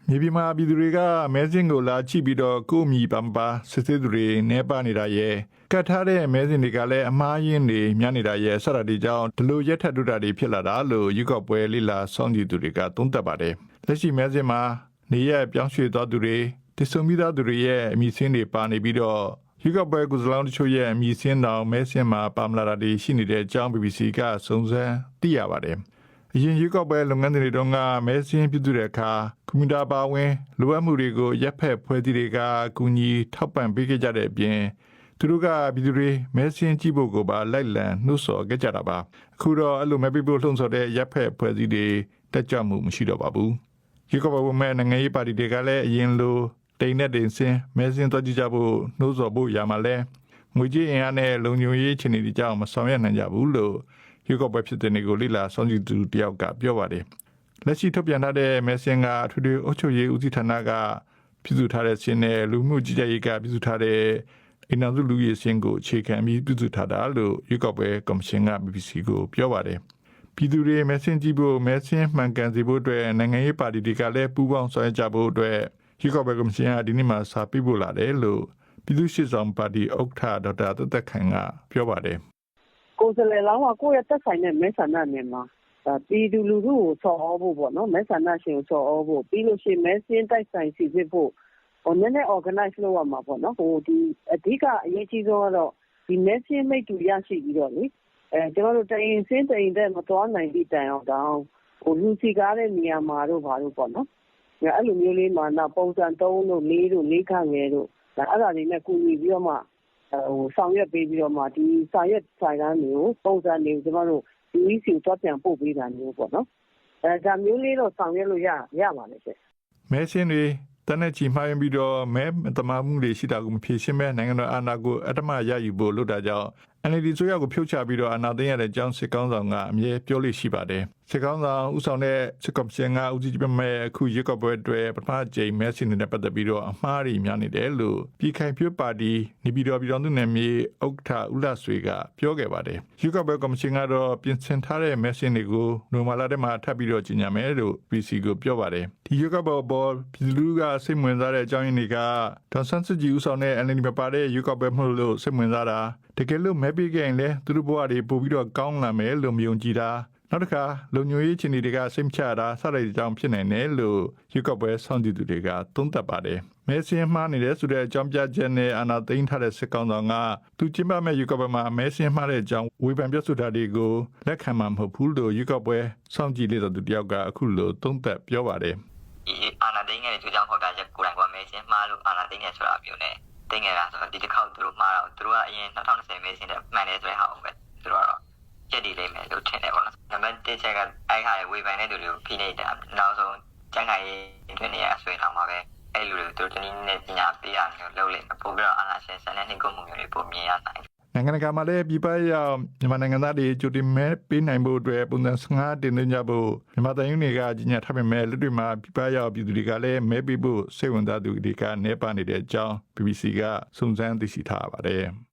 မြေပြင်မှာပြည်သူတွေကမဲစင်းကိုလာချိပြီးတော့ကိုမီပမ်ပါစစ်စစ်တွေနေပါနေတာရဲ့ကတ်ထားတဲ့မဲစင်းတွေကလည်းအမားရင်းတွေများနေတာရဲ့ဆရာတီကြောင့်ဒီလိုရက်ထက်တူတာတွေဖြစ်လာတာလို့ရွေးကောက်ပွဲလိလာစောင့်ကြည့်သူတွေကသုံးသပ်ပါတယ်လက်ရှိမဲစင်းမှာနေရပြောင်းရွှေ့သွားသူတွေတဆုံမိသားသူတွေရဲ့အမိစင်းတွေပါနေပြီးတော့ရွေးကောက်ပွဲကုစလောင်းတချို့ရဲ့အမိစင်းတောင်မဲစင်းမှာပါမလာတာတွေရှိနေတဲ့အကြောင်း BBC ကစုံစမ်းသိရပါတယ်အရင်ရွေးကောက်ပွဲလုပ်ငန်းတွေတုန်းကမဲစင်းပြုစုတဲ့အခါကွန်ပျူတာပါဝင်လိုအပ်မှုတွေကိုရပ်ဖက်ဖွဲ့စည်းတွေကကူညီထောက်ပံ့ပေးခဲ့ကြတဲ့အပြင်သူတို့ကပြည်သူတွေမဲစင်းကြည့်ဖို့ကိုပါလိုက်လံနှိုးဆော်ခဲ့ကြတာပါအခုတော့အဲ့လိုမဲပေးဖို့လှုံ့ဆော်တဲ့ရပ်ဖက်ဖွဲ့စည်းတွေတက်ကြွမှုမရှိတော့ပါဘူးရွေးကောက်ပွဲမှာနိုင်ငံရေးပါတီတွေကလည်းအရင်လိုတိမ်နဲ့တိမ်စင်းမဲစင်းသွားကြည့်ကြဖို့နှိုးဆော်ဖို့ရမှာလဲငွေကြေးအင်အားနဲ့လုံခြုံရေးအခြေအနေတွေကြောင့်မဆောင်ရွက်နိုင်ကြဘူးလို့ရွေးကောက်ပွဲဖြစ်တဲ့နေကိုလိလာစောင့်ကြည့်သူတယောက်ကပြောပါတယ်လက်ရှိထုတ်ပြန်ထားတဲ့မဲစင်းကအထူးထူးအုပ်ချုပ်ရေးဦးစီးဌာနကပြုစုထားတဲ့စင်းနဲ့လူမှုကြီးကြပ်ရေးကပြုစုထားတဲ့အင်အားစုလူရေးစင်းကိုအခြေခံပြီးပြုစုထားတာလို့ရွေးကောက်ပွဲကော်မရှင်က BBC ကိုပြောပါတယ်ပြည်သူတွေမဲစင်းကြည့်ဖို့မဲစင်းမှန်ကန်စေဖို့အတွက်နိုင်ငံရေးပါတီတွေကလည်းပူးပေါင်းဆောင်ရွက်ကြဖို့အတွက်ရွေးကောက်ပွဲကော်မရှင်ကဒီနေ့မှစာပေးပို့လာတယ်လို့ပြည်သူ့ရှေ့ဆောင်ပါတီဥက္ကဋ္ဌဒေါက်တာသက်သက်ခိုင်ကပြောပါတယ်ကိုယ်စားလှယ်လောင်းကကိုယ့်ရဲ့သက်ဆိုင်တဲ့မဲဆန္ဒနယ်မှာပြည်သူလူထုကိုဆော်ဩဖို့ပေါ့နော်မဲဆန္ဒရှင်ကိုဆော်ဩဖို့ပြီးလို့ရှိရင်မဲစင်းတိုက်ဆိုင်စီစစ်ဖို့နည်းနည်း organize လုပ်ရမှာပေါ့နော်ဒီအဓိကအရေးကြီးဆုံးကတော့ဒီမဲစင်းမိတ်တူရရှိပြီးတော့လေကျွန်တော်တို့တရင်စင်းတရင်တဲ့မတော်နိုင်သည့်တိုင်အောင်တောင်းလူစီကားတဲ့နေရာမှာတော့ဘာလို့ပေါ့နော်အဲ့လိုမျိုးလေးမှာနောက်ပုံစံ3တို့4တို့4ခန့်ငယ်တို့အဲ့ဒါတွေနဲ့ကူညီပြီးတော့မှဆောင်ရွက်ပေးပြီးတော့မှဒီစာရွက်ဆိုင်တန်းတွေကိုပုံစံတွေကိုကျွန်တော်တို့ UEC ကိုတော့ပြန်ပို့ပေးတာမျိုးပေါ့နော်ဒါမျိုးလေးတော့ဆောင်ရွက်လို့ရပါလိမ့်ရှင်မဲစင်းတွေတနက်ချီမှားရင်ပြီးတော့မဲတမာမှုတွေရှိတာကိုမဖြေရှင်းမဲ့နိုင်ငံတော်အာဏာကိုအတ္တမရယူဖို့လုပ်တာကြောင့် NLD ဆိုရကိုဖြုတ်ချပြီးတော့အာဏာသိမ်းရတဲ့အကြောင်းစစ်ကောင်းဆောင်ကအမြဲပြောလို့ရှိပါတယ်စစ်ကောင်းဆောင်ဦးဆောင်တဲ့စစ်ကော်မရှင်ကဦးစီးပြမဲ့အခုရွေးကောက်ပွဲအတွက်ပထမကြိမ်မဲစင်းတွေပတ်သက်ပြီးတော့အမှားတွေများနေတယ်လို့ပြည်ခိုင်ဖြိုးပါတီနေပြည်တော်ပြည်တော်သူနယ်မြေဥက္ကဋ္ဌဦးလဆွေကပြောခဲ့ပါတယ်ရွေးကောက်ပွဲကော်မရှင်ကတော့ပြင်ဆင်ထားတဲ့မဲစင်းတွေကိုနိုဝင်ဘာလထဲမှာထပ်ပြီးတော့ကြီးညာမယ်လို့ PC ကိုပြောပါတယ်ဒီရွေးကောက်ပွဲပေါ်ပြည်သူကစိတ်ဝင်စားတဲ့အကြောင်းရင်းတွေကဒေါ်ဆန်းစုကြည်ဦးဆောင်တဲ့ NLD မှာပါတဲ့ရွေးကောက်ပွဲမှုလို့စိတ်ဝင်စားတာတကယ်လို့မဲပေးခဲ့ရင်လည်းသူတို့ဘဝတွေပို့ပြီးတော့ကောင်းလာမယ်လို့မြုံကြည်တာနောက်တစ်ခါလုံညွေရေးချင်းတွေကစိတ်ချတာစတဲ့အကြောင်းဖြစ်နိုင်တယ်လို့ရွေးကောက်ပွဲစောင့်ကြည့်သူတွေကသုံးသပ်ပါတယ်မဲစင်းမှားနေတဲ့ဆိုတဲ့အကြောင်းပြချက်နဲ့အာဏာသိမ်းထားတဲ့စစ်ကောင်ဆောင်ကသူကျင်းပမဲ့ရွေးကောက်ပွဲမှာမဲစင်းမှားတဲ့အကြောင်းဝေဖန်ပြောဆိုတာတွေကိုလက်ခံမှာမဟုတ်ဘူးလို့ရွေးကောက်ပွဲစောင့်ကြည့်လေ့လာသူတယောက်ကအခုလိုသုံးသပ်ပြောပါတယ်ဒီအာဏာသိမ်းတဲ့သူကြောင့်ဟောတာချက်ကိုယ်တိုင်ကမဲစင်းမှားလို့အာဏာသိမ်းနေဆိုတာမျိုးနဲ့သိငယ်တာဆိုတော့ဒီတစ်ခေါက်သူတို့မှားတော့သူတို့ကအရင်2020မဲစင်းတဲ့မှန်တယ်ဆိုတဲ့ဟာကိုပဲသူတို့ကတော့ကြက်တီလိမ့်မယ်လို့ထင်တယ်ပေါ့နော်နံပါတ်1ချက်ကအဲ့ခါရဲ့ဝေဖန်တဲ့သူတွေကိုဖိနေတာနောက်ဆုံးကျန်းမာရေးအတွင်းနေရဆွေးထားမှာပဲအဲ့လူတွေသူတို့တနည်းနဲ့ပညာပေးရမျိုးလုပ်လိမ့်မယ်ပို့ပြီးတော့အာဏာရှင်ဆန်တဲ့နှိပ်ကွပ်မှုမျိုးတွေပိုမြင်ရနိုင်နိုင်ငံတကာမှာလည်းပြည်ပရောက်မြန်မာနိုင်ငံသားတွေကြိုတင်မဲပေးနိုင်ဖို့အတွက်ပုံစံ15တင်သွင်းကြဖို့မြန်မာတိုင်းတွေကကြီးညာထားပေမဲ့လက်တွေ့မှာပြည်ပရောက်ပြည်သူတွေကလည်းမဲပေးဖို့စိတ်ဝင်စားသူတွေကနေပါနေတဲ့အကြောင်း BBC ကစုံစမ်းသိရှိထားပါတယ်